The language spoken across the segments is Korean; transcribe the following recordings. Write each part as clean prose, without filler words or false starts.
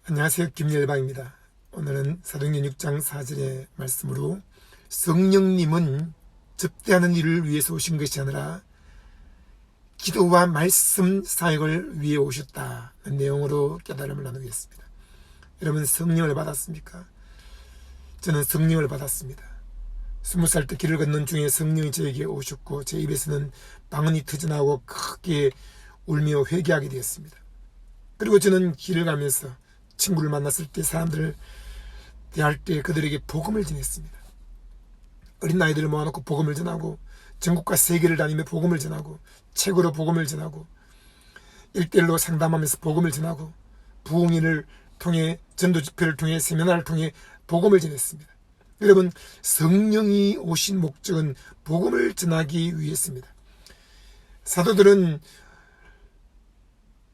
안녕하세요. 김열방입니다. 오늘은 사도행전 6장 4절의 말씀으로 성령님은 접대하는 일을 위해서 오신 것이 아니라 기도와 말씀 사역을 위해 오셨다는 내용으로 깨달음을 나누겠습니다. 여러분 성령을 받았습니까? 저는 성령을 받았습니다. 20살 때 길을 걷는 중에 성령이 저에게 오셨고 제 입에서는 방언이 터져나오고 크게 울며 회개하게 되었습니다. 그리고 저는 길을 가면서 친구를 만났을 때 사람들을 대할 때 그들에게 복음을 전했습니다. 어린 아이들을 모아놓고 복음을 전하고 전국과 세계를 다니며 복음을 전하고 책으로 복음을 전하고 1대1로 상담하면서 복음을 전하고 부흥회를 통해 전도 집회를 통해 세미나를 통해 복음을 전했습니다. 여러분 성령이 오신 목적은 복음을 전하기 위해서입니다. 사도들은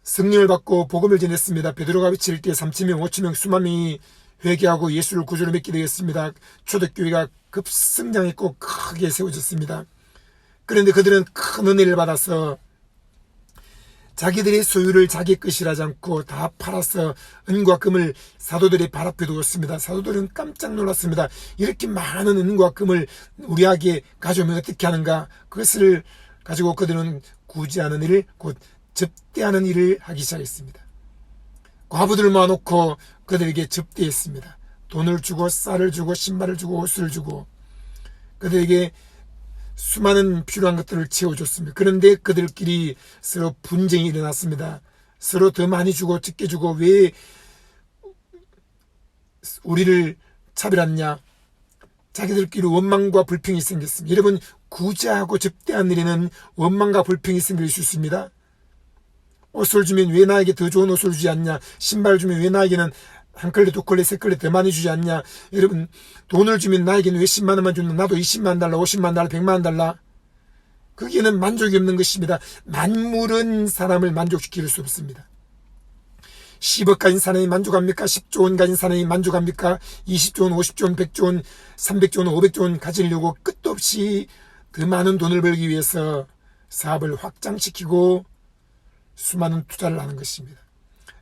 성령을 받고 복음을 전했습니다. 베드로가 외칠 때 3,000명, 5,000명, 수만 명이 회개하고 예수를 구주로 믿게 되었습니다. 초대교회가 급성장했고 크게 세워졌습니다. 그런데 그들은 큰 은혜를 받아서 자기들의 소유를 자기 것이라 하지 않고 다 팔아서 은과 금을 사도들의 발 앞에 두었습니다. 사도들은 깜짝 놀랐습니다. 이렇게 많은 은과 금을 우리에게 가져오면 어떻게 하는가? 그것을 가지고 그들은 구제하는 일을 곧 접대하는 일을 하기 시작했습니다. 과부들을 모아놓고 그들에게 접대했습니다. 돈을 주고 쌀을 주고 신발을 주고 옷을 주고 그들에게 수많은 필요한 것들을 채워줬습니다. 그런데 그들끼리 서로 분쟁이 일어났습니다. 서로 더 많이 주고 적게 주고 왜 우리를 차별하느냐. 자기들끼리 원망과 불평이 생겼습니다. 여러분 구제하고 접대하는 일에는 원망과 불평이 생길 수 있습니다. 옷을 주면 왜 나에게 더 좋은 옷을 주지 않냐. 신발을 주면 왜 나에게는 한 컬레, 두 컬레, 세 컬레 더 많이 주지 않냐. 여러분 돈을 주면 나에게는 왜 10만 원만 주는 나도 20만 달러, 50만 달러, 100만 달러. 거기에는 만족이 없는 것입니다. 만물은 사람을 만족시킬 수 없습니다. 10억 가진 사람이 만족합니까? 10조 원 가진 사람이 만족합니까? 20조 원, 50조 원, 100조 원, 300조 원, 500조 원 가지려고 끝도 없이 더 많은 돈을 벌기 위해서 사업을 확장시키고 수많은 투자를 하는 것입니다.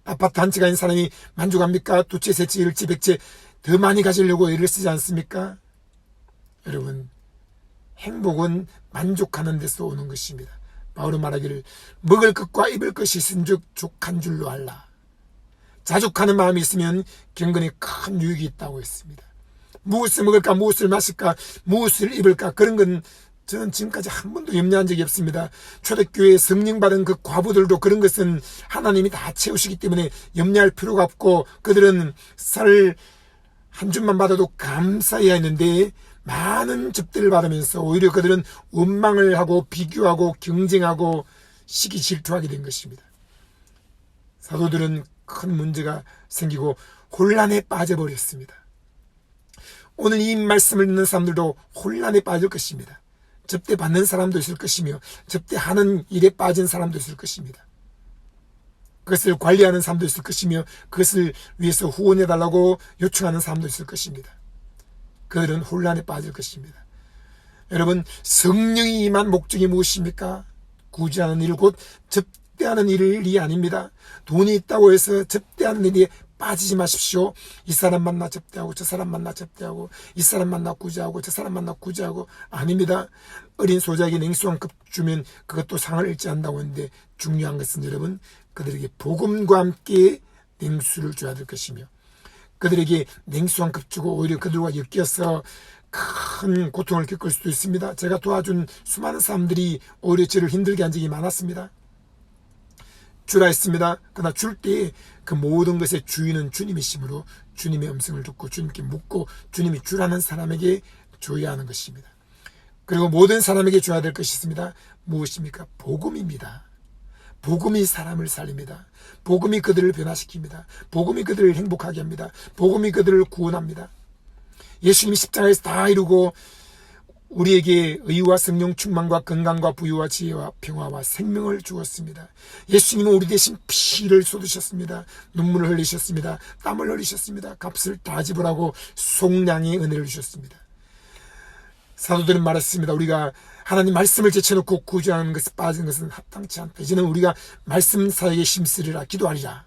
아파트 한 채 가진 사람이 만족합니까? 두 채, 세 채, 1채, 100채 더 많이 가지려고 애를 쓰지 않습니까? 여러분 행복은 만족하는 데서 오는 것입니다. 바울은 말하기를 먹을 것과 입을 것이 있은즉 족한 줄로 알라. 자족하는 마음이 있으면 경건에 큰 유익이 있다고 했습니다. 무엇을 먹을까, 무엇을 마실까, 무엇을 입을까 그런 건 저는 지금까지 한 번도 염려한 적이 없습니다. 초대교회 성령 받은 그 과부들도 그런 것은 하나님이 다 채우시기 때문에 염려할 필요가 없고 그들은 쌀 한 줌만 받아도 감사해야 했는데 많은 접대를 받으면서 오히려 그들은 원망을 하고 비교하고 경쟁하고 시기 질투하게 된 것입니다. 사도들은 큰 문제가 생기고 혼란에 빠져버렸습니다. 오늘 이 말씀을 듣는 사람들도 혼란에 빠질 것입니다. 접대 받는 사람도 있을 것이며 접대하는 일에 빠진 사람도 있을 것입니다. 그것을 관리하는 사람도 있을 것이며 그것을 위해서 후원해달라고 요청하는 사람도 있을 것입니다. 그들은 혼란에 빠질 것입니다. 여러분 성령이 임한 목적이 무엇입니까? 구제하는 일 곧 접대하는 일이 아닙니다. 돈이 있다고 해서 접대하는 일에 빠지지 마십시오. 이 사람 만나 접대하고 저 사람 만나 접대하고 이 사람 만나 구제하고 저 사람 만나 구제하고 아닙니다. 어린 소자에게 냉수 한 컵 주면 그것도 상을 잃지 않는다고 했는데 중요한 것은 여러분 그들에게 복음과 함께 냉수를 줘야 될 것이며 그들에게 냉수 한 컵 주고 오히려 그들과 엮여서 큰 고통을 겪을 수도 있습니다. 제가 도와준 수많은 사람들이 오히려 저를 힘들게 한 적이 많았습니다. 주라 했습니다. 그러나 줄 때 그 모든 것의 주인은 주님이시므로 주님의 음성을 듣고 주님께 묻고 주님이 주라는 사람에게 줘야 하는 것입니다. 그리고 모든 사람에게 줘야 될 것이 있습니다. 무엇입니까? 복음입니다. 복음이 사람을 살립니다. 복음이 그들을 변화시킵니다. 복음이 그들을 행복하게 합니다. 복음이 그들을 구원합니다. 예수님이 십자가에서 다 이루고 우리에게 의와 성령 충만과 건강과 부유와 지혜와 평화와 생명을 주었습니다. 예수님은 우리 대신 피를 쏟으셨습니다. 눈물을 흘리셨습니다. 땀을 흘리셨습니다. 값을 다 지불하고 속량의 은혜를 주셨습니다. 사도들은 말했습니다. 우리가 하나님 말씀을 제쳐놓고 구제하는 것에 빠진 것은 합당치 않다. 이제는 우리가 말씀 사역에 힘쓰리라 기도하리라.